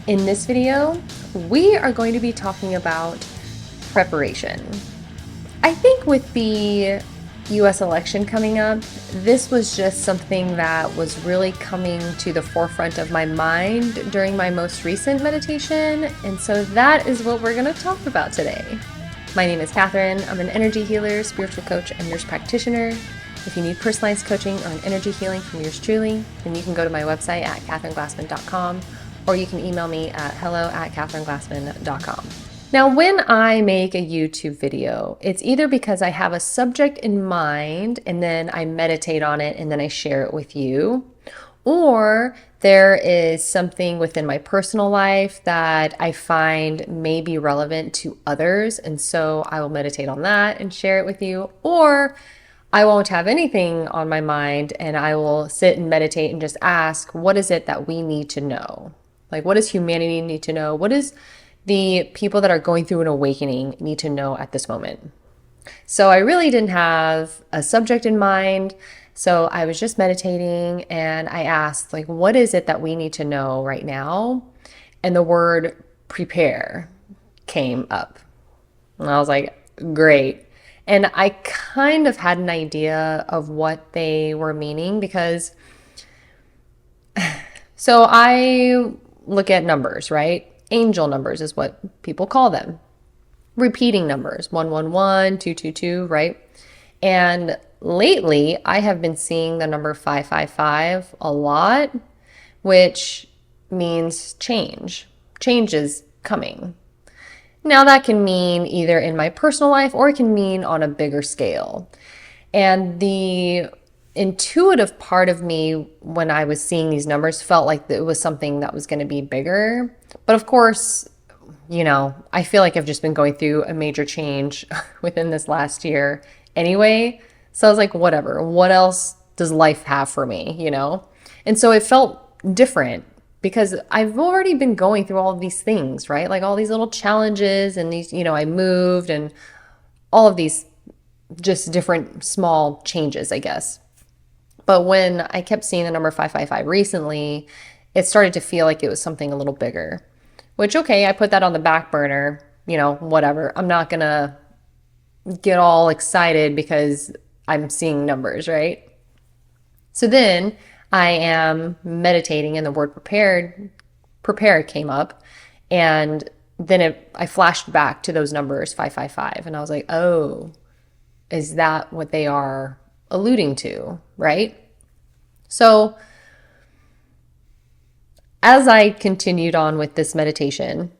In this video, we are going to be talking about preparation. I think with the US election coming up, this was just something that was really coming to the forefront of my mind during my most recent meditation, and so that is what we're going to talk about today. My name is Catherine. I'm an energy healer, spiritual coach, and nurse practitioner. If you need personalized coaching or an energy healing from yours truly, then you can go to my website at catherineglassman.com, or you can email me at hello@catherineglassman.com. Now, when I make a YouTube video, it's either because I have a subject in mind and then I meditate on it and then I share it with you, or there is something within my personal life that I find may be relevant to others, and so I will meditate on that and share it with you, or I won't have anything on my mind and I will sit and meditate and just ask, what is it that we need to know? Like, what does humanity need to know? What does the people that are going through an awakening need to know at this moment? So I really didn't have a subject in mind. So I was just meditating and I asked, like, what is it that we need to know right now? And the word prepare came up. And I was like, great. And I kind of had an idea of what they were meaning because, so I look at numbers, right? Angel numbers is what people call them. Repeating numbers, 111, 222, right? And lately, I have been seeing the number 555 a lot, which means change. Change is coming. Now, that can mean either in my personal life or it can mean on a bigger scale. And the intuitive part of me when I was seeing these numbers felt like it was something that was going to be bigger. But of course, I feel like I've just been going through a major change within this last year anyway. So I was like, whatever, what else does life have for me, And so it felt different because I've already been going through all of these things, right? Like all these little challenges and these, I moved and all of these just different small changes, I guess. But when I kept seeing the number 555 recently, it started to feel like it was something a little bigger. Which, okay, I put that on the back burner, whatever. I'm not going to get all excited because I'm seeing numbers, right? So then I am meditating and the word prepared came up. And then I flashed back to those numbers, 555. And I was like, oh, is that what they are alluding to, right? So as I continued on with this meditation,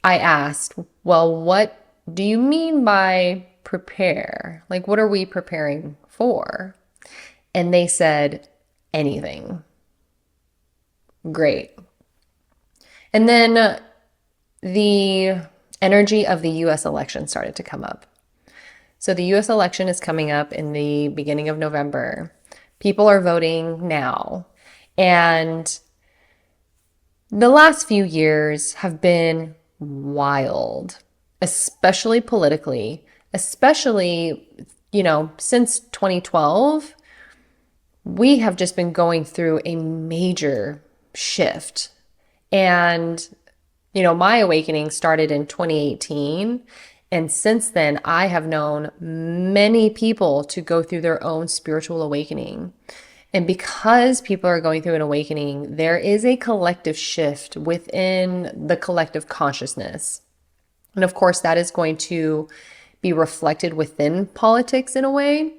I asked, well, what do you mean by prepare? Like, what are we preparing for? And they said, anything. Great. And then the energy of the US election started to come up. So the US election is coming up in the beginning of November. People are voting now. And the last few years have been wild, especially politically, especially, since 2012, we have just been going through a major shift. And, my awakening started in 2018. And since then, I have known many people to go through their own spiritual awakening. And because people are going through an awakening, there is a collective shift within the collective consciousness. And of course, that is going to be reflected within politics in a way.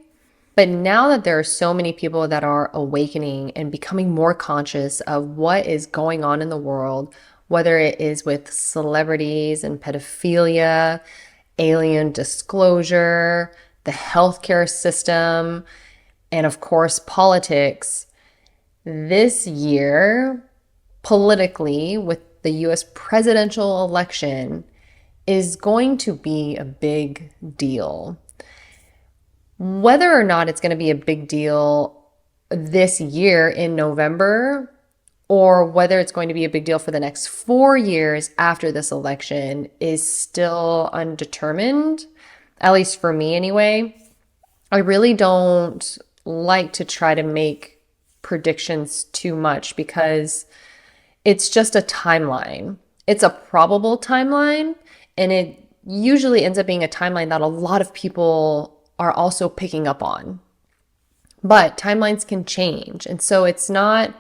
But now that there are so many people that are awakening and becoming more conscious of what is going on in the world, whether it is with celebrities and pedophilia, alien disclosure, the healthcare system, and of course, politics, this year, politically, with the US presidential election, is going to be a big deal. Whether or not it's going to be a big deal this year in November, or whether it's going to be a big deal for the next 4 years after this election is still undetermined, at least for me anyway. I really don't like to try to make predictions too much because It's just a timeline. It's a probable timeline, and it usually ends up being a timeline that a lot of people are also picking up on. But timelines can change. And so it's not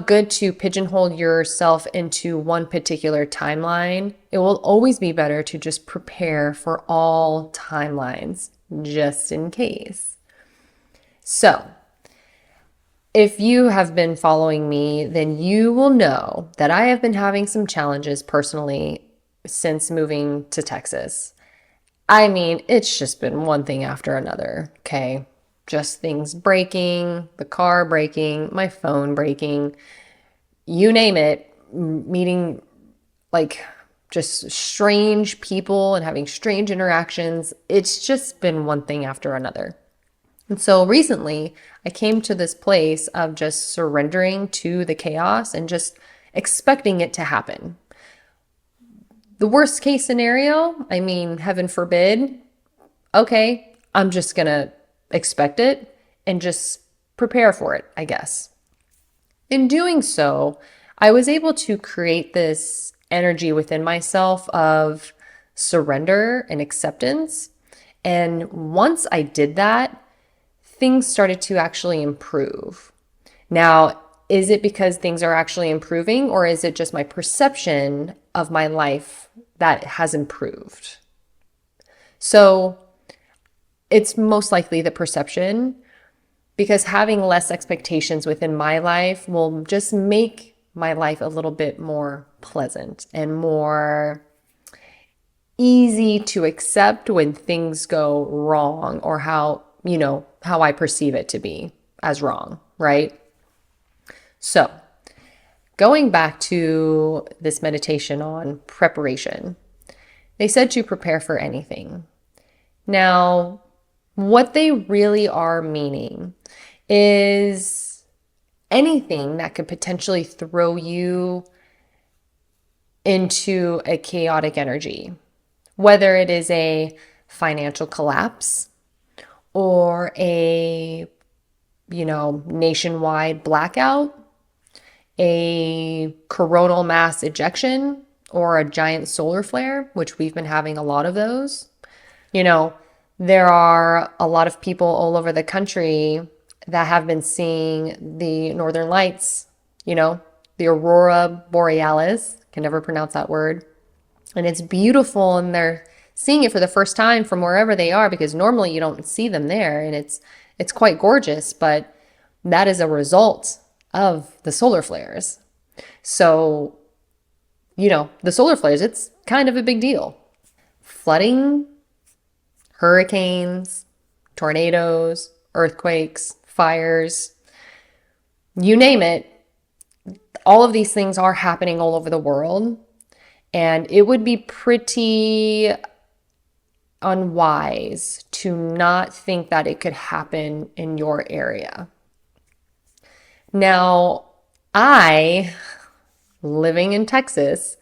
good to pigeonhole yourself into one particular timeline. It will always be better to just prepare for all timelines, just in case. So, if you have been following me, then you will know that I have been having some challenges personally since moving to Texas. I mean, it's just been one thing after another, okay? Just things breaking, the car breaking, my phone breaking, you name it, meeting like just strange people and having strange interactions. It's just been one thing after another. And so recently, I came to this place of just surrendering to the chaos and just expecting it to happen. The worst case scenario, I mean, heaven forbid, okay, I'm just gonna expect it and just prepare for it, I guess. In doing so, I was able to create this energy within myself of surrender and acceptance. And once I did that, things started to actually improve. Now, is it because things are actually improving, or is it just my perception of my life that has improved? So it's most likely the perception, because having less expectations within my life will just make my life a little bit more pleasant and more easy to accept when things go wrong, or how I perceive it to be as wrong, right? So, going back to this meditation on preparation, they said to prepare for anything. Now, what they really are meaning is anything that could potentially throw you into a chaotic energy, whether it is a financial collapse or a, nationwide blackout, a coronal mass ejection, or a giant solar flare, which we've been having a lot of those. There are a lot of people all over the country that have been seeing the northern lights, the aurora borealis, can never pronounce that word. And it's beautiful, and they're seeing it for the first time from wherever they are, because normally you don't see them there, and it's quite gorgeous, but that is a result of the solar flares. So, the solar flares, it's kind of a big deal. Flooding, hurricanes, tornadoes, earthquakes, fires, you name it, all of these things are happening all over the world. And it would be pretty unwise to not think that it could happen in your area. Now, I, living in Texas,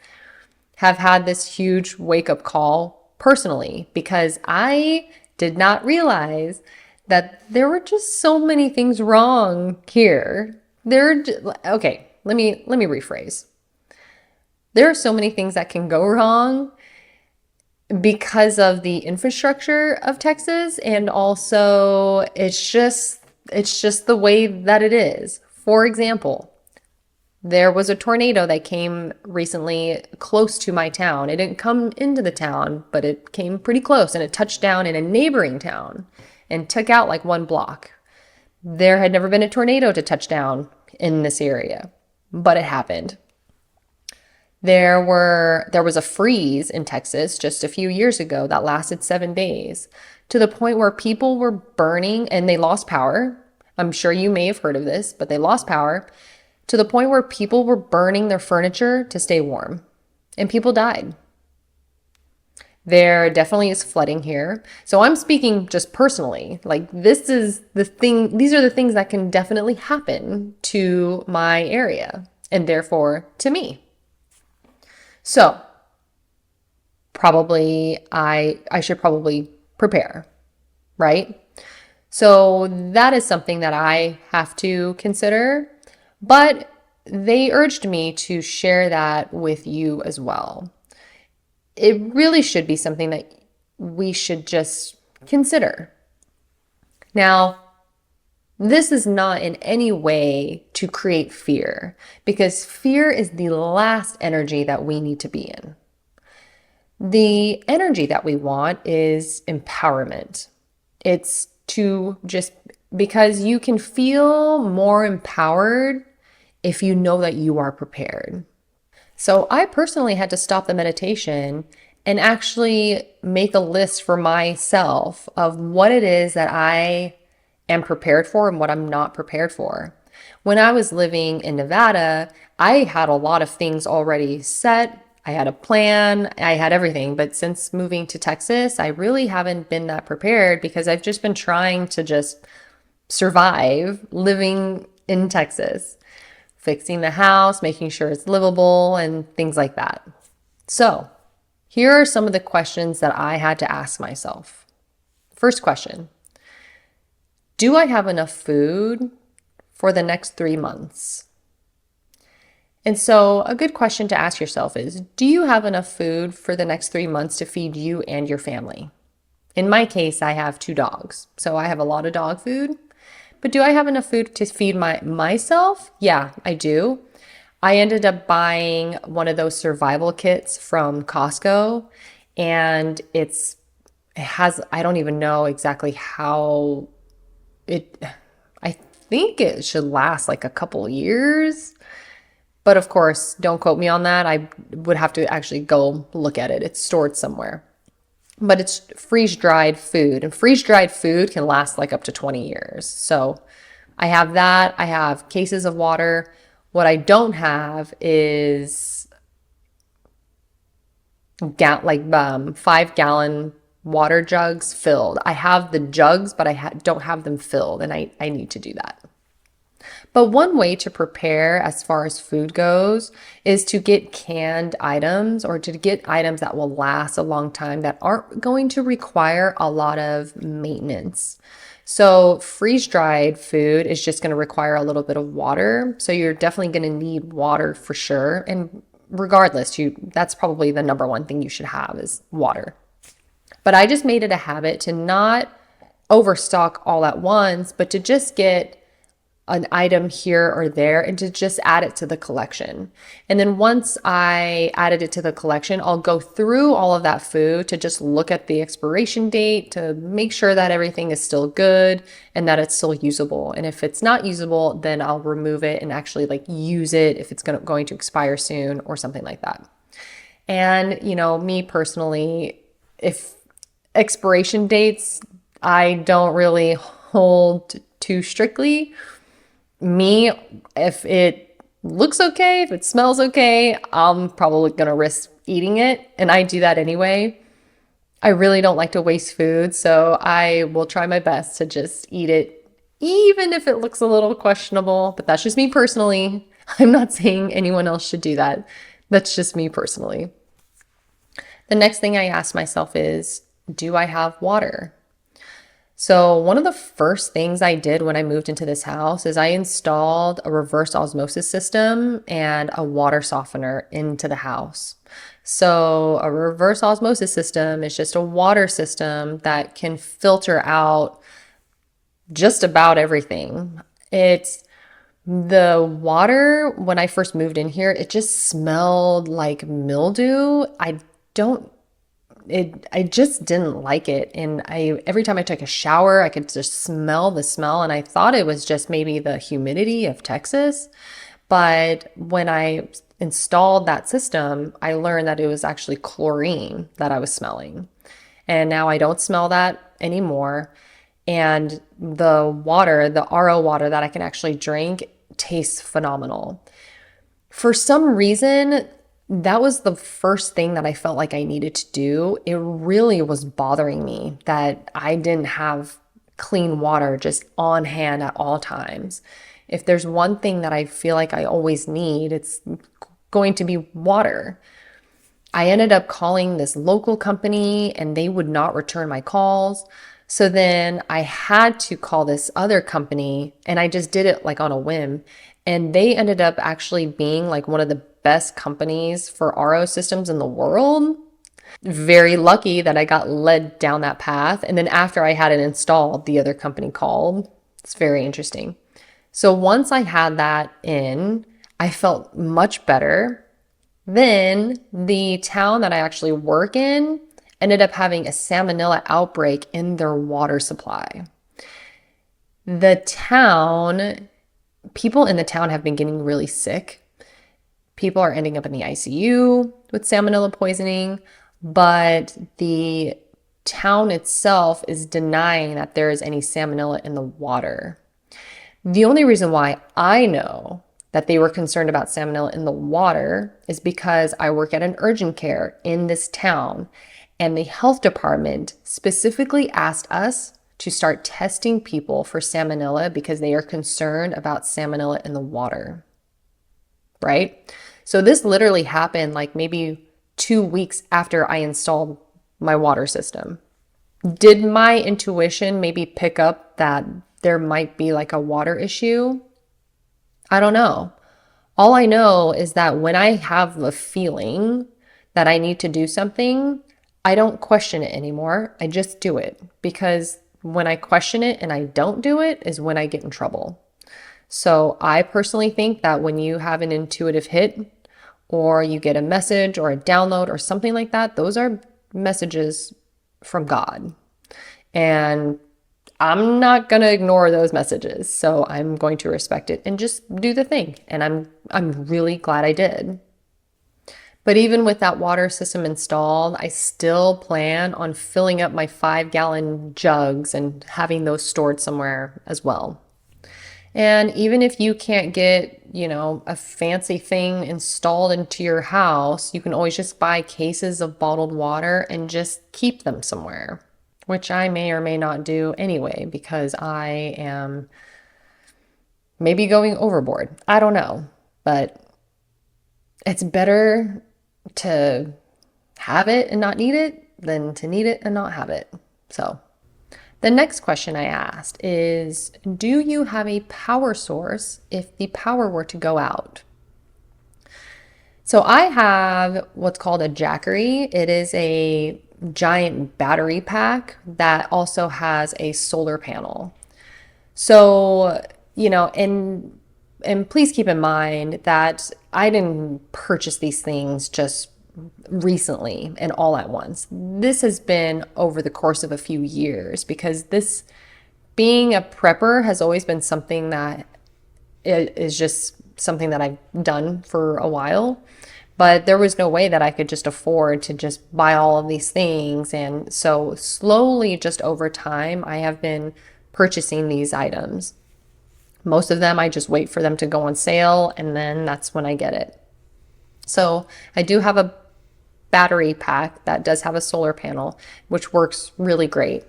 have had this huge wake-up call personally, because I did not realize that there were just so many things wrong here. Okay, let me rephrase. There are so many things that can go wrong because of the infrastructure of Texas, and also it's just the way that it is. For example, there was a tornado that came recently close to my town. It didn't come into the town, but it came pretty close, and it touched down in a neighboring town and took out like one block. There had never been a tornado to touch down in this area, but it happened. There was a freeze in Texas just a few years ago that lasted 7 days, to the point where people were burning and they lost power. I'm sure you may have heard of this, but they lost power to the point where people were burning their furniture to stay warm, and people died. There definitely is flooding here. So I'm speaking just personally. Like, these are the things that can definitely happen to my area, and therefore to me. So probably I should probably prepare, right? So that is something that I have to consider. But they urged me to share that with you as well. It really should be something that we should just consider. Now, this is not in any way to create fear, because fear is the last energy that we need to be in. The energy that we want is empowerment. It's to just because you can feel more empowered if you know that you are prepared. So I personally had to stop the meditation and actually make a list for myself of what it is that I am prepared for and what I'm not prepared for. When I was living in Nevada, I had a lot of things already set. I had a plan, I had everything. But since moving to Texas, I really haven't been that prepared because I've just been trying to just survive living in Texas, fixing the house, making sure it's livable, and things like that. So, here are some of the questions that I had to ask myself. First question: do I have enough food for the next 3 months? And so a good question to ask yourself is, do you have enough food for the next 3 months to feed you and your family? In my case, I have 2 dogs, so I have a lot of dog food. But do I have enough food to feed myself? Yeah, I do. I ended up buying one of those survival kits from Costco, and it has, I don't even know exactly how I think it should last like a couple years. But of course, don't quote me on that. I would have to actually go look at it. It's stored somewhere. But it's freeze-dried food, and freeze-dried food can last like up to 20 years. So I have that. I have cases of water. What I don't have is 5-gallon water jugs filled. I have the jugs, but I don't have them filled, and I need to do that. But one way to prepare as far as food goes is to get canned items, or to get items that will last a long time that aren't going to require a lot of maintenance. So freeze-dried food is just going to require a little bit of water. So you're definitely going to need water for sure. And regardless, that's probably the number one thing you should have is water. But I just made it a habit to not overstock all at once, but to just get an item here or there and to just add it to the collection. And then once I added it to the collection, I'll go through all of that food to just look at the expiration date to make sure that everything is still good and that it's still usable. And if it's not usable, then I'll remove it and actually use it if it's going to expire soon or something like that. And, me personally, if expiration dates, I don't really hold too strictly. If it looks okay, if it smells okay, I'm probably going to risk eating it. And I do that anyway. I really don't like to waste food, so I will try my best to just eat it, even if it looks a little questionable. But that's just me personally. I'm not saying anyone else should do that. That's just me personally. The next thing I ask myself is, do I have water? So one of the first things I did when I moved into this house is I installed a reverse osmosis system and a water softener into the house. So a reverse osmosis system is just a water system that can filter out just about everything. It's the water, when I first moved in here, it just smelled like mildew. I just didn't like it. And every time I took a shower, I could just smell the smell. And I thought it was just maybe the humidity of Texas. But when I installed that system, I learned that it was actually chlorine that I was smelling. And now I don't smell that anymore. And the water, the RO water that I can actually drink, tastes phenomenal. For some reason, that was the first thing that I felt like I needed to do. It really was bothering me that I didn't have clean water just on hand at all times. If there's one thing that I feel like I always need, it's going to be water. I ended up calling this local company and they would not return my calls. So then I had to call this other company, and I just did it on a whim. And they ended up actually being like one of the best companies for RO systems in the world. Very lucky that I got led down that path. And then after I had it installed, the other company called. It's very interesting. So once I had that in, I felt much better. Then the town that I actually work in ended up having a salmonella outbreak in their water supply. The town, people in the town have been getting really sick. People are ending up in the ICU with salmonella poisoning, but the town itself is denying that there is any salmonella in the water. The only reason why I know that they were concerned about salmonella in the water is because I work at an urgent care in this town, and the health department specifically asked us to start testing people for salmonella because they are concerned about salmonella in the water, right? So this literally happened like maybe 2 weeks after I installed my water system. Did my intuition maybe pick up that there might be like a water issue? I don't know. All I know is that when I have a feeling that I need to do something, I don't question it anymore. I just do it, because when I question it and I don't do it is when I get in trouble. So I personally think that when you have an intuitive hit, or you get a message or a download or something like that, those are messages from God. And I'm not going to ignore those messages. So I'm going to respect it and just do the thing. And I'm really glad I did. But even with that water system installed, I still plan on filling up my 5-gallon jugs and having those stored somewhere as well. And even if you can't get, a fancy thing installed into your house, you can always just buy cases of bottled water and just keep them somewhere, which I may or may not do anyway, because I am maybe going overboard. I don't know, but it's better to have it and not need it than to need it and not have it. So the next question I asked is, do you have a power source if the power were to go out? So I have what's called a Jackery. It is a giant battery pack that also has a solar panel. So, and please keep in mind that I didn't purchase these things just recently and all at once. This has been over the course of a few years, because this, being a prepper, has always been something that is just something that I've done for a while. But there was no way that I could just afford to just buy all of these things. And so slowly, just over time, I have been purchasing these items. Most of them, I just wait for them to go on sale, and then that's when I get it. So I do have a battery pack that does have a solar panel, which works really great.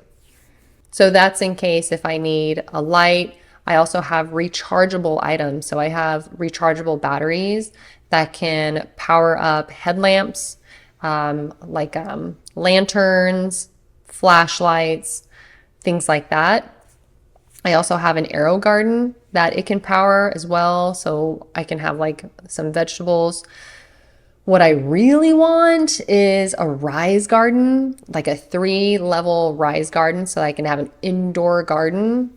So that's in case if I need a light. I also have rechargeable items. So I have rechargeable batteries that can power up headlamps, lanterns, flashlights, things like that. I also have an arrow garden that it can power as well. So I can have like some vegetables. What I really want is a rise garden, like a 3-level rise garden, so I can have an indoor garden.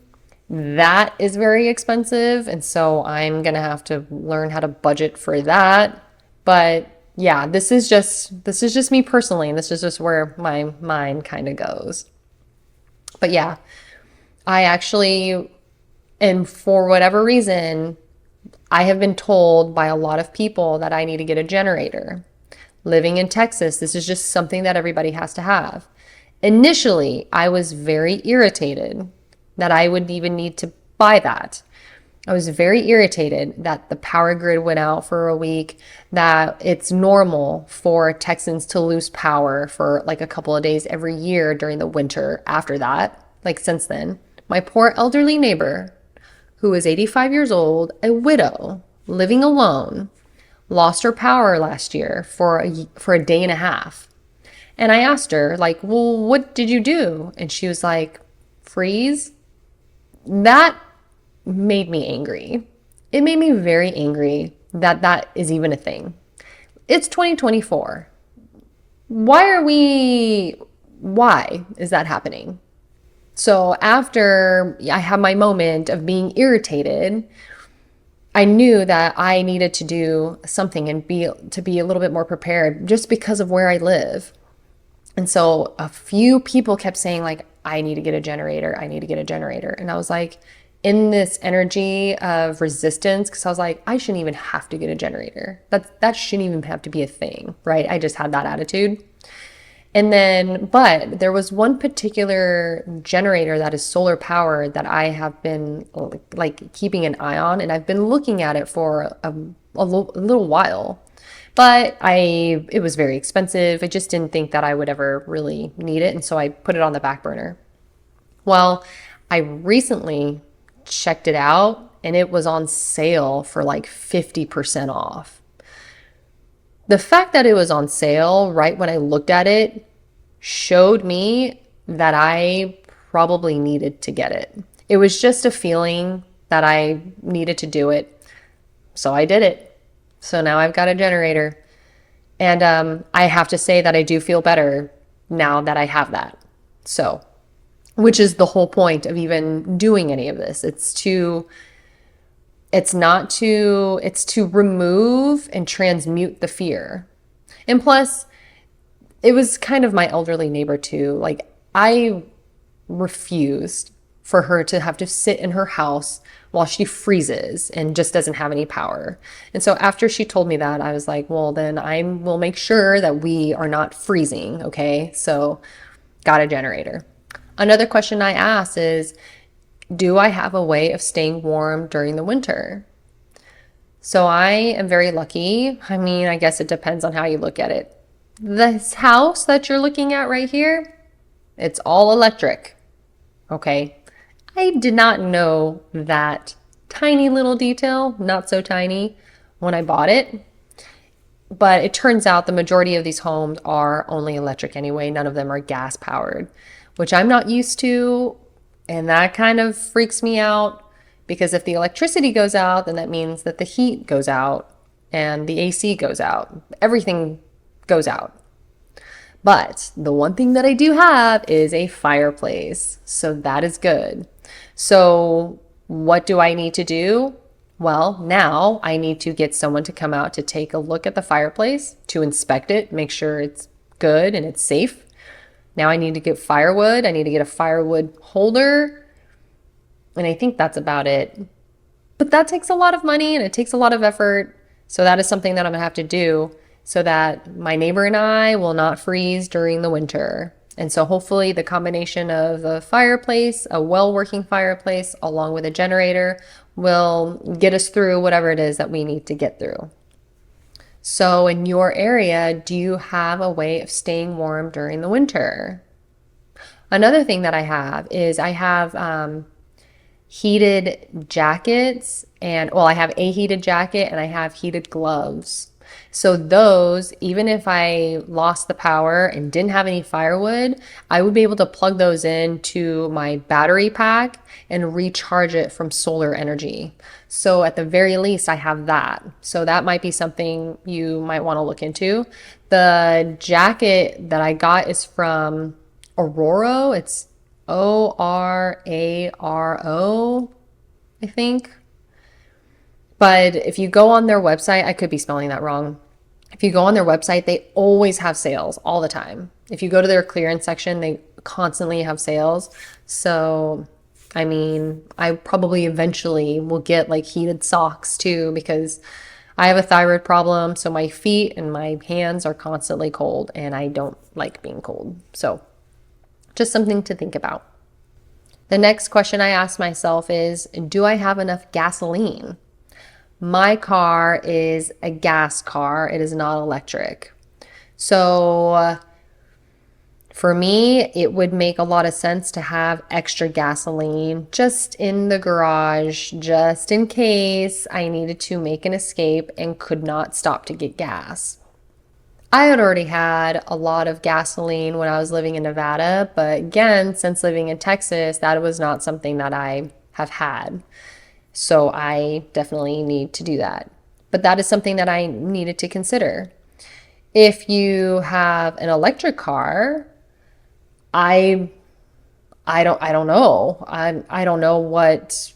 That is very expensive, and so I'm gonna have to learn how to budget for that. But yeah, this is just me personally, and this is just where my mind kind of goes. But yeah, I actually, and for whatever reason, I have been told by a lot of people that I need to get a generator. Living in Texas, this is just something that everybody has to have. Initially, I was very irritated that I would even need to buy that. I was very irritated that the power grid went out for a week, that it's normal for Texans to lose power for like a couple of days every year during the winter after that, like since then. My poor elderly neighbor, who is 85 years old, a widow, living alone, lost her power last year for a day and a half. And I asked her, like, well, what did you do? And she was like, freeze. That made me angry. It made me very angry that that is even a thing. It's 2024. Why is that happening? So after I had my moment of being irritated, I knew that I needed to do something and be a little bit more prepared just because of where I live. And so a few people kept saying like, I need to get a generator. I need to get a generator. And I was like, in this energy of resistance, because I was like, I shouldn't even have to get a generator. That shouldn't even have to be a thing, right? I just had that attitude. And then, but there was one particular generator that is solar powered that I have been like keeping an eye on, and I've been looking at it for a little while. But it was very expensive. I just didn't think that I would ever really need it. And so I put it on the back burner. Well, I recently checked it out and it was on sale for like 50% off. The fact that it was on sale right when I looked at it showed me that I probably needed to get it. It was just a feeling that I needed to do it. So I did it. So now I've got a generator. And I have to say that I do feel better now that I have that. So, which is the whole point of even doing any of this. It's to remove and transmute the fear. And plus, it was kind of my elderly neighbor too. Like, I refused for her to have to sit in her house while she freezes and just doesn't have any power. And so after she told me that, I was like, well, then I will make sure that we are not freezing. Okay. So got a generator. Another question I ask is, do I have a way of staying warm during the winter? So I am very lucky. I mean, I guess it depends on how you look at it. This house that you're looking at right here, it's all electric. Okay. I did not know that tiny little detail, not so tiny, when I bought it. But it turns out the majority of these homes are only electric anyway. None of them are gas powered, which I'm not used to. And that kind of freaks me out because if the electricity goes out, then that means that the heat goes out and the AC goes out. Everything goes out. But the one thing that I do have is a fireplace. So that is good. So what do I need to do? Well, now I need to get someone to come out to take a look at the fireplace, to inspect it, make sure it's good and it's safe. Now I need to get firewood. I need to get a firewood holder. And I think that's about it. But that takes a lot of money and it takes a lot of effort. So that is something that I'm gonna have to do so that my neighbor and I will not freeze during the winter. And so hopefully the combination of a fireplace, a well-working fireplace, along with a generator will get us through whatever it is that we need to get through. So in your area, do you have a way of staying warm during the winter? Another thing that I have is I have heated jackets I have a heated jacket and I have heated gloves. So those, even if I lost the power and didn't have any firewood, I would be able to plug those into my battery pack and recharge it from solar energy. So at the very least, I have that. So that might be something you might want to look into. The jacket that I got is from Ororo. It's Oraro, I think. But if you go on their website, I could be spelling that wrong. If you go on their website, they always have sales all the time. If you go to their clearance section, they constantly have sales. So, I mean, I probably eventually will get like heated socks too because I have a thyroid problem. So my feet and my hands are constantly cold and I don't like being cold. So just something to think about. The next question I ask myself is, do I have enough gasoline? My car is a gas car. It is not electric. So for me, it would make a lot of sense to have extra gasoline just in the garage, just in case I needed to make an escape and could not stop to get gas. I had already had a lot of gasoline when I was living in Nevada, but again, since living in Texas, that was not something that I have had. So I definitely need to do that. But that is something that I needed to consider. If you have an electric car, I I don't know. I don't know what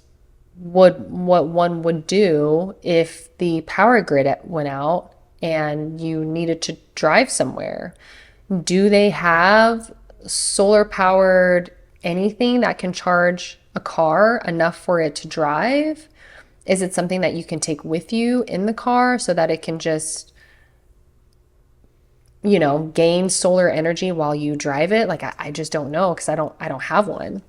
one would do if the power grid went out and you needed to drive somewhere. Do they have solar powered anything that can charge a car enough for it to drive? Is it something that you can take with you in the car so that it can just, gain solar energy while you drive it? Like I just don't know because I don't have one.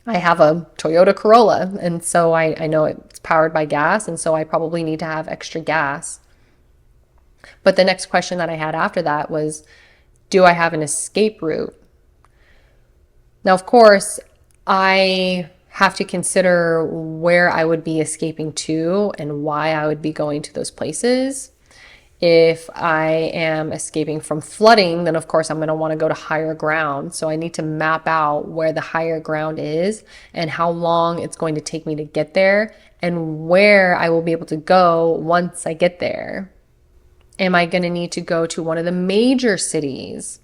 I have a Toyota Corolla, and so I know it's powered by gas, and so I probably need to have extra gas. But the next question that I had after that was, do I have an escape route? Now, of course, I have to consider where I would be escaping to and why I would be going to those places. If I am escaping from flooding, then of course I'm going to want to go to higher ground. So I need to map out where the higher ground is and how long it's going to take me to get there and where I will be able to go once I get there. Am I going to need to go to one of the major cities?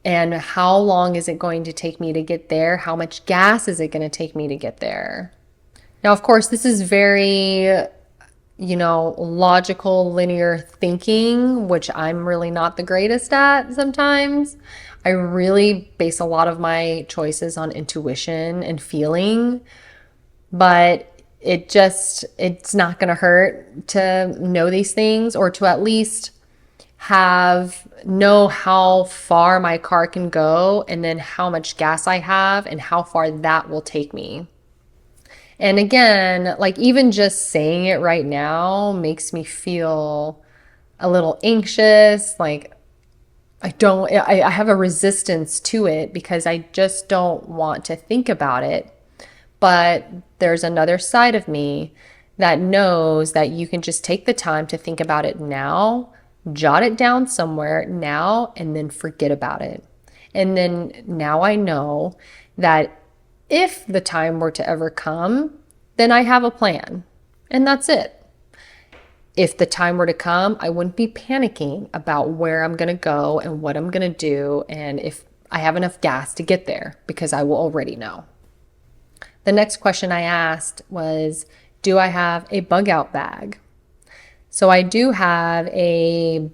And how long is it going to take me to get there? How much gas is it going to take me to get there? Now, of course, this is very logical, linear thinking, which I'm really not the greatest at sometimes. I really base a lot of my choices on intuition and feeling, but it's not going to hurt to know these things or to at least know how far my car can go and then how much gas I have and how far that will take me. And again, like even just saying it right now makes me feel a little anxious. Like I have a resistance to it because I just don't want to think about it. But there's another side of me that knows that you can just take the time to think about it now, jot it down somewhere now, and then forget about it. And then now I know that if the time were to ever come, then I have a plan. And that's it. If the time were to come, I wouldn't be panicking about where I'm going to go and what I'm going to do and if I have enough gas to get there because I will already know. The next question I asked was, do I have a bug out bag? So I do have a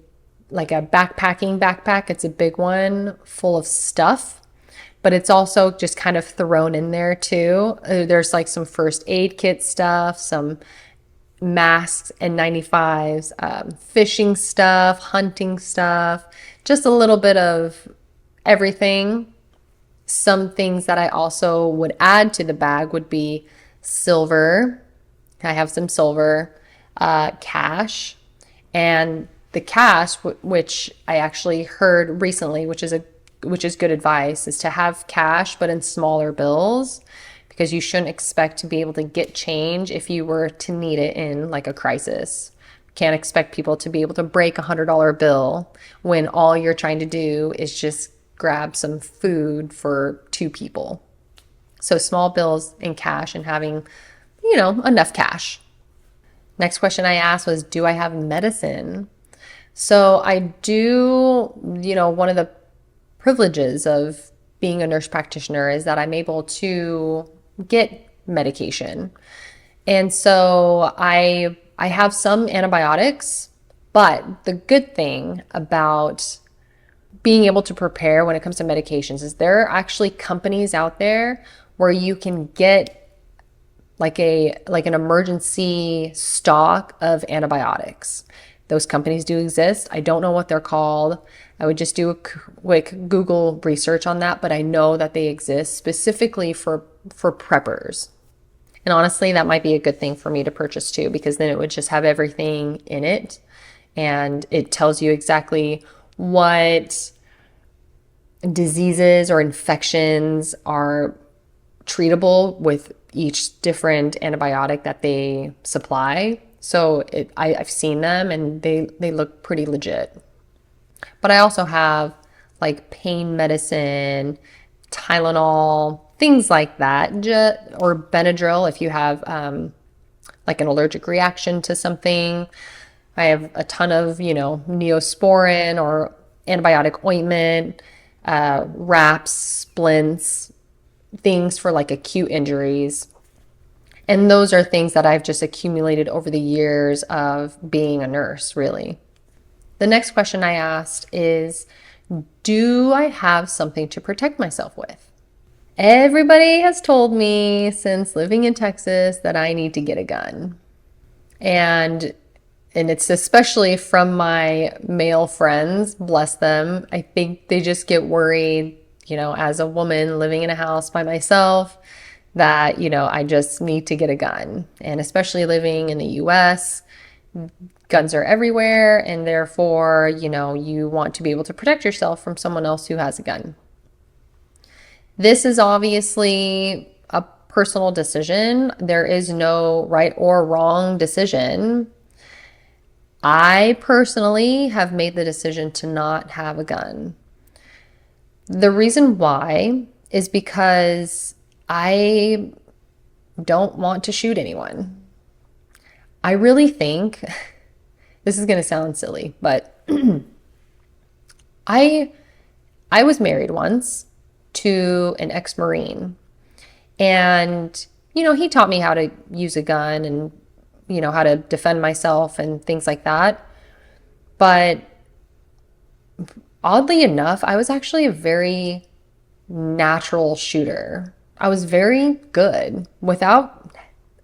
backpacking backpack. It's a big one full of stuff, but it's also just kind of thrown in there too. There's like some first aid kit stuff, some masks and 95s, fishing stuff, hunting stuff, just a little bit of everything. Some things that I also would add to the bag would be silver. I have some silver, cash, and the cash, which I actually heard recently, which is good advice, is to have cash but in smaller bills because you shouldn't expect to be able to get change if you were to need it in like a crisis. Can't expect people to be able to break $100 bill when all you're trying to do is just grab some food for two people. So small bills in cash and having, enough cash. Next question I asked was, do I have medicine? So I do, one of the privileges of being a nurse practitioner is that I'm able to get medication. And so I have some antibiotics, but the good thing about being able to prepare when it comes to medications is there are actually companies out there where you can get like an emergency stock of antibiotics. Those companies do exist. I don't know what they're called. I would just do a quick Google research on that, but I know that they exist specifically for preppers. And honestly, that might be a good thing for me to purchase too, because then it would just have everything in it and it tells you exactly what diseases or infections are treatable with each different antibiotic that they supply. So I've seen them and they look pretty legit. But I also have like pain medicine, Tylenol, things like that, or Benadryl if you have like an allergic reaction to something. I have a ton of, Neosporin or antibiotic ointment, wraps, splints, things for like acute injuries. And those are things that I've just accumulated over the years of being a nurse, really. The next question I asked is, do I have something to protect myself with? Everybody has told me since living in Texas that I need to get a gun. And it's especially from my male friends, bless them. I think they just get worried, as a woman living in a house by myself, that, I just need to get a gun. And especially living in the US, guns are everywhere. And therefore, you want to be able to protect yourself from someone else who has a gun. This is obviously a personal decision. There is no right or wrong decision. I personally have made the decision to not have a gun. The reason why is because I don't want to shoot anyone. I really think, this is going to sound silly, but I was married once to an ex-Marine, and he taught me how to use a gun and how to defend myself and things like that. But oddly enough, I was actually a very natural shooter. I was very good without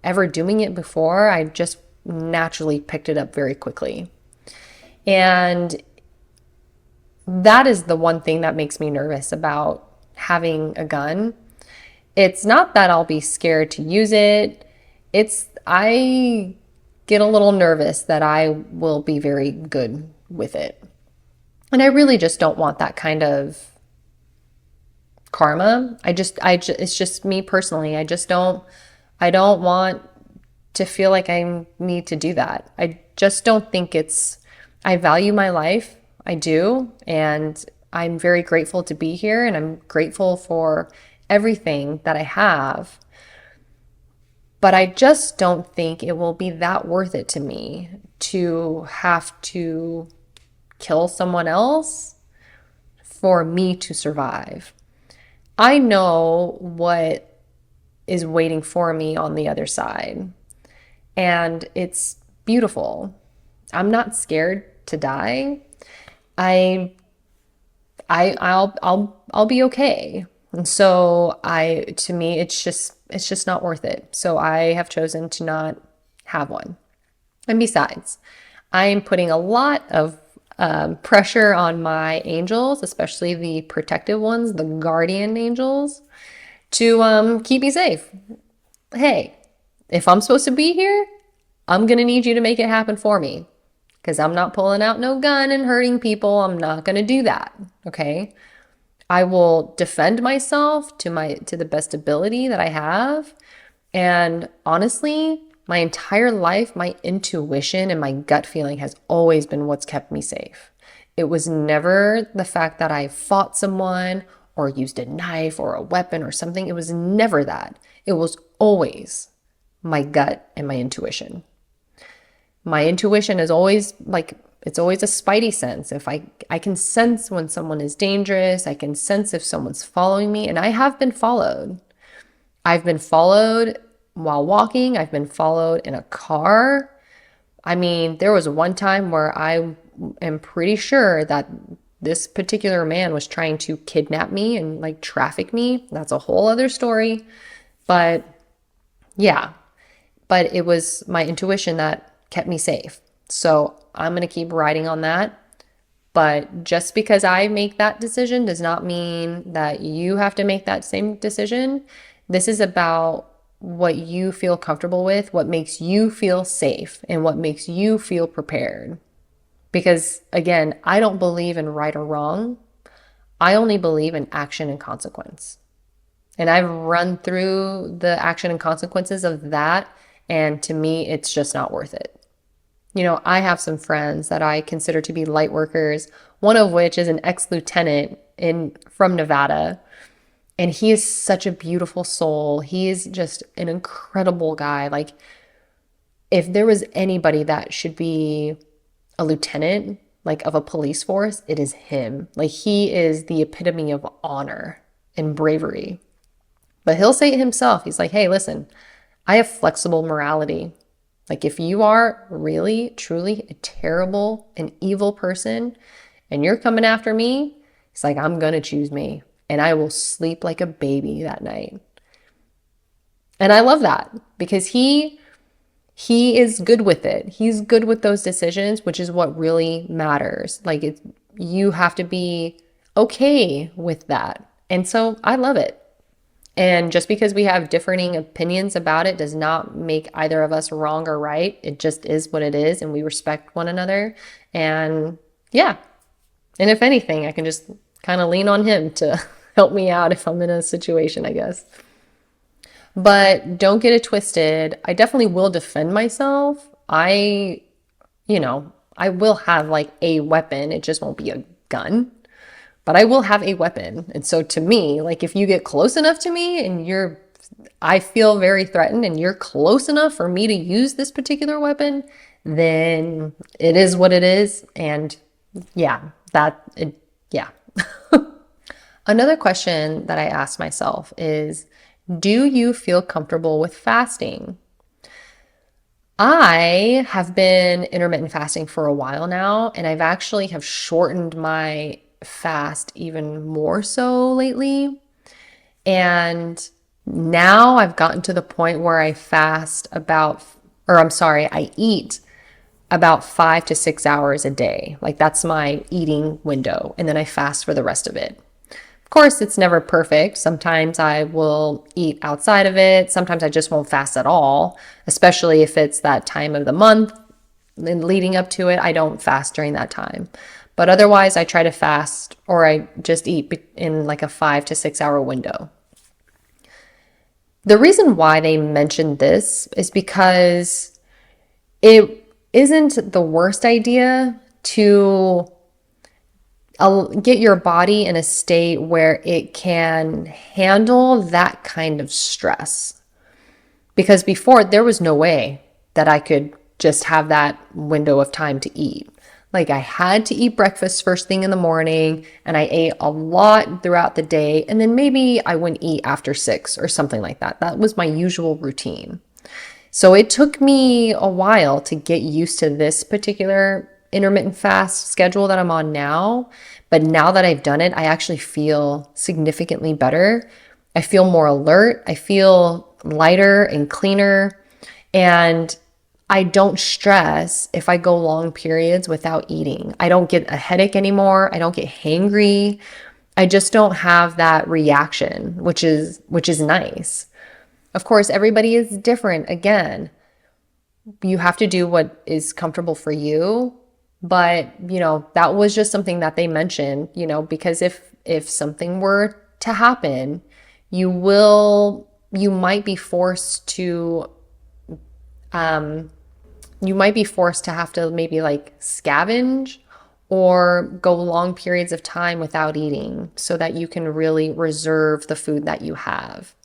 ever doing it before. I just naturally picked it up very quickly. And that is the one thing that makes me nervous about having a gun. It's not that I'll be scared to use it. I get a little nervous that I will be very good with it. And I really just don't want that kind of karma. It's just me personally. I don't want to feel like I need to do that. I just don't think I value my life. I do. And I'm very grateful to be here, and I'm grateful for everything that I have. But I just don't think it will be that worth it to me to have to kill someone else for me to survive. I know what is waiting for me on the other side, and it's beautiful. I'm not scared to die. I'll be okay. And so to me, it's just not worth it. So I have chosen to not have one. And besides, I'm putting a lot of pressure on my angels, especially the protective ones, the guardian angels, to keep me safe. Hey, if I'm supposed to be here, I'm going to need you to make it happen for me, because I'm not pulling out no gun and hurting people. I'm not going to do that. Okay. I will defend myself to the best ability that I have. And honestly, my entire life, my intuition and my gut feeling has always been what's kept me safe. It was never the fact that I fought someone or used a knife or a weapon or something. It was never that. It was always my gut and my intuition. My intuition is always it's always a spidey sense. If I can sense when someone is dangerous, I can sense if someone's following me, and I have been followed. I've been followed while walking. I've been followed in a car. I mean, there was one time where I am pretty sure that this particular man was trying to kidnap me and traffic me. That's a whole other story. But yeah, but it was my intuition that kept me safe. So I'm going to keep riding on that. But just because I make that decision does not mean that you have to make that same decision. This is about what you feel comfortable with, what makes you feel safe, and what makes you feel prepared. Because again, I don't believe in right or wrong. I only believe in action and consequence. And I've run through the action and consequences of that, and to me, it's just not worth it. I have some friends that I consider to be light workers, one of which is an ex-lieutenant from Nevada. And he is such a beautiful soul. He is just an incredible guy. if there was anybody that should be a lieutenant, like of a police force, it is him. Like he is the epitome of honor and bravery. But he'll say it himself. He's like, hey, listen, I have flexible morality. Like if you are really, truly a terrible and evil person and you're coming after me, he's like, I'm going to choose me and I will sleep like a baby that night. And I love that because he is good with it. He's good with those decisions, which is what really matters. Like you have to be okay with that. And so I love it. And just because we have differing opinions about it does not make either of us wrong or right. It just is what it is, and we respect one another. And yeah. And if anything, I can just kind of lean on him to help me out if I'm in a situation, I guess. But don't get it twisted. I definitely will defend myself. I will have like a weapon. It just won't be a gun, but I will have a weapon. And so to me, like if you get close enough to me and I feel very threatened and you're close enough for me to use this particular weapon, then it is what it is. And yeah, yeah. Another question that I asked myself is, do you feel comfortable with fasting? I have been intermittent fasting for a while now, and I've actually have shortened my fast even more so lately. And now I've gotten to the point where I eat about 5 to 6 hours a day. Like that's my eating window. And then I fast for the rest of it. Of course, it's never perfect. Sometimes I will eat outside of it. Sometimes I just won't fast at all, especially if it's that time of the month and leading up to it. I don't fast during that time. But otherwise, I try to fast or I just eat in like a 5 to 6 hour window. The reason why they mentioned this is because it isn't the worst idea to get your body in a state where it can handle that kind of stress. Because before, there was no way that I could just have that window of time to eat. Like I had to eat breakfast first thing in the morning and I ate a lot throughout the day. And then maybe I wouldn't eat after 6 or something like that. That was my usual routine. So it took me a while to get used to this particular intermittent fast schedule that I'm on now. But now that I've done it, I actually feel significantly better. I feel more alert. I feel lighter and cleaner. And I don't stress if I go long periods without eating. I don't get a headache anymore. I don't get hangry. I just don't have that reaction, which is nice. Of course, everybody is different. Again, you have to do what is comfortable for you. But, that was just something that they mentioned, because if something were to happen, you might be forced to have to maybe like scavenge or go long periods of time without eating so that you can really reserve the food that you have.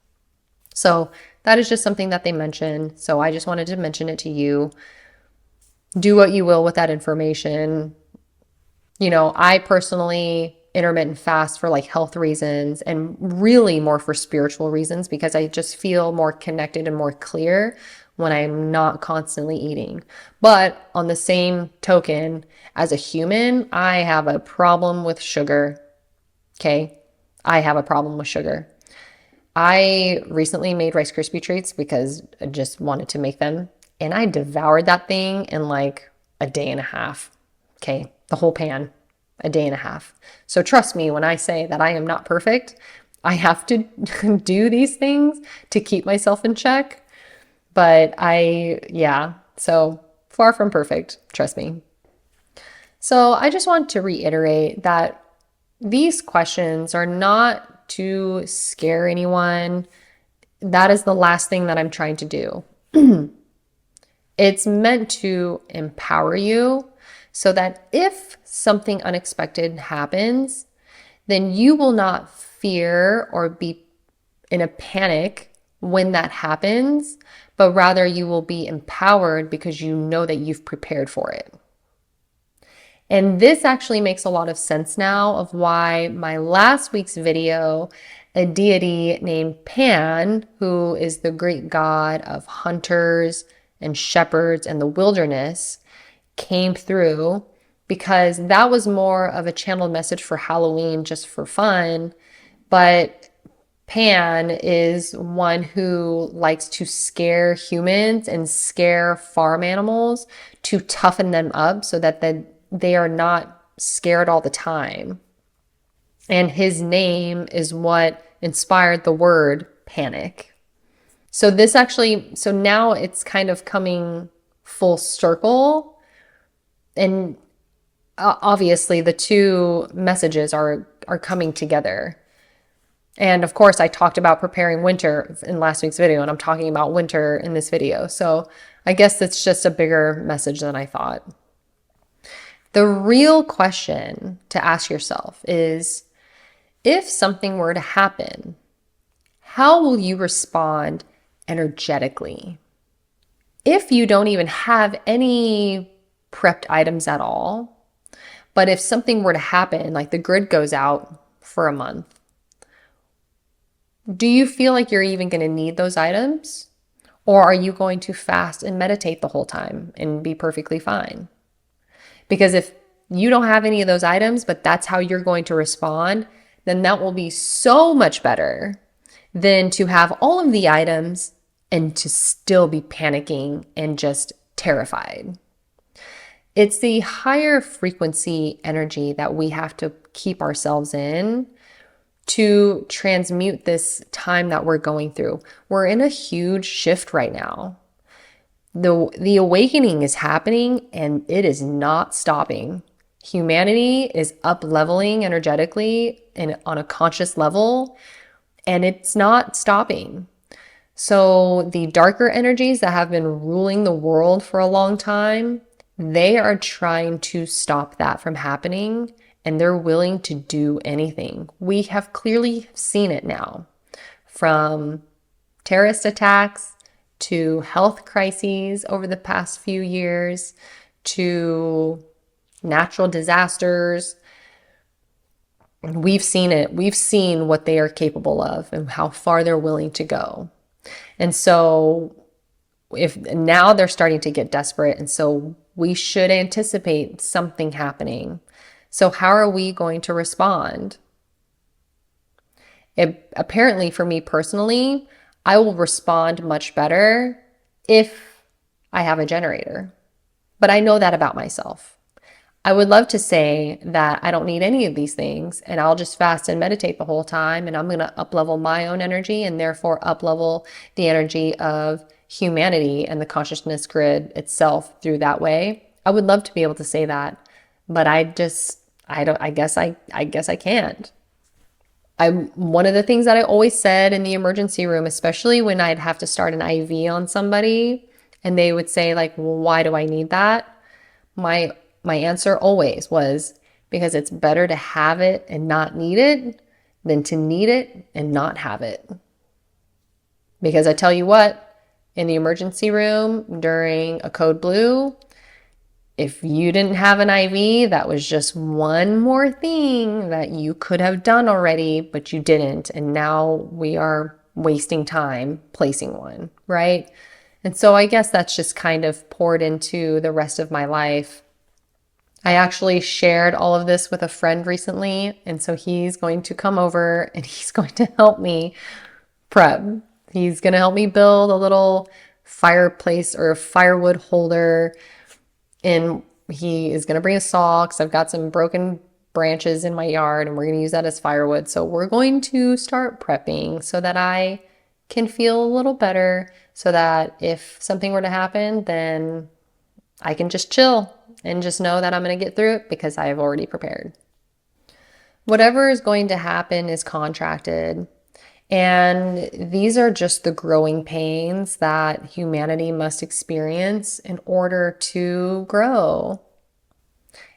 So that is just something that they mentioned. So I just wanted to mention it to you. Do what you will with that information. I personally intermittent fast for like health reasons and really more for spiritual reasons because I just feel more connected and more clear when I'm not constantly eating. But on the same token, as a human, I have a problem with sugar. Okay? I have a problem with sugar. I recently made Rice Krispie treats because I just wanted to make them. And I devoured that thing in like a day and a half. Okay, the whole pan, a day and a half. So trust me when I say that I am not perfect. I have to do these things to keep myself in check. But so far from perfect, trust me. So I just want to reiterate that these questions are not to scare anyone. That is the last thing that I'm trying to do. It's meant to empower you so that if something unexpected happens, then you will not fear or be in a panic when that happens, but rather you will be empowered because you know that you've prepared for it. And this actually makes a lot of sense now of why my last week's video, a deity named Pan, who is the Greek god of hunters and shepherds and the wilderness, came through, because that was more of a channeled message for Halloween just for fun. But Pan is one who likes to scare humans and scare farm animals to toughen them up so that they are not scared all the time. And his name is what inspired the word panic. So so now it's kind of coming full circle. And obviously the two messages are coming together. And of course, I talked about preparing winter in last week's video, and I'm talking about winter in this video. So I guess it's just a bigger message than I thought. The real question to ask yourself is, if something were to happen, how will you respond energetically? If you don't even have any prepped items at all, but if something were to happen, like the grid goes out for a month, do you feel like you're even going to need those items? Or are you going to fast and meditate the whole time and be perfectly fine? Because if you don't have any of those items, but that's how you're going to respond, then that will be so much better than to have all of the items and to still be panicking and just terrified. It's the higher frequency energy that we have to keep ourselves in to transmute this time that we're going through. We're in a huge shift right now. The awakening is happening and it is not stopping. Humanity is up leveling energetically and on a conscious level, and it's not stopping. So the darker energies that have been ruling the world for a long time, they are trying to stop that from happening, and they're willing to do anything. We have clearly seen it now, from terrorist attacks to health crises over the past few years to natural disasters. We've seen it. We've seen what they are capable of and how far they're willing to go. And so if now they're starting to get desperate, and so we should anticipate something happening. So how are we going to respond? Apparently, for me personally, I will respond much better if I have a generator. But I know that about myself. I would love to say that I don't need any of these things and I'll just fast and meditate the whole time and I'm going to up-level my own energy and therefore up-level the energy of humanity and the consciousness grid itself through that way. I would love to be able to say that, but I guess I can't. One of the things that I always said in the emergency room, especially when I'd have to start an IV on somebody and they would say like, well, why do I need that? My answer always was, because it's better to have it and not need it than to need it and not have it. Because I tell you what, in the emergency room during a code blue, if you didn't have an IV, that was just one more thing that you could have done already, but you didn't. And now we are wasting time placing one, right? And so I guess that's just kind of poured into the rest of my life. I actually shared all of this with a friend recently, and so he's going to come over and he's going to help me prep. He's going to help me build a little fireplace or a firewood holder, and he is going to bring a saw because I've got some broken branches in my yard and we're going to use that as firewood. So we're going to start prepping so that I can feel a little better, so that if something were to happen, then I can just chill and just know that I'm going to get through it because I have already prepared. Whatever is going to happen is contracted. And these are just the growing pains that humanity must experience in order to grow.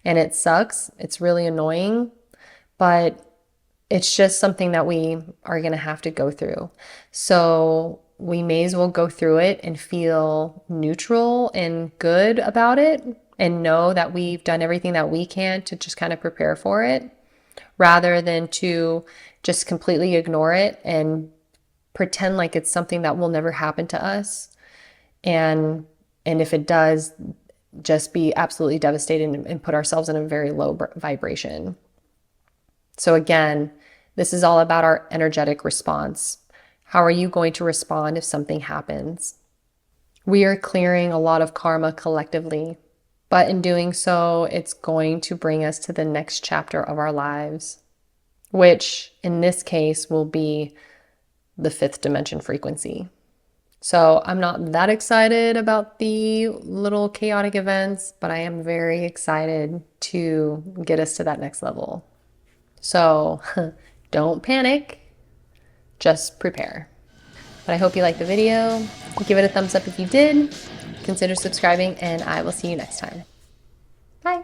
And it sucks. It's really annoying, but it's just something that we are going to have to go through. So we may as well go through it and feel neutral and good about it and know that we've done everything that we can to just kind of prepare for it rather than to just completely ignore it and pretend like it's something that will never happen to us. And if it does, just be absolutely devastated and put ourselves in a very low vibration. So again, this is all about our energetic response. How are you going to respond if something happens? We are clearing a lot of karma collectively, but in doing so, it's going to bring us to the next chapter of our lives, which in this case will be the fifth dimension frequency. So I'm not that excited about the little chaotic events, but I am very excited to get us to that next level. So don't panic, just prepare. But I hope you liked the video. Give it a thumbs up if you did. Consider subscribing, and I will see you next time. Bye.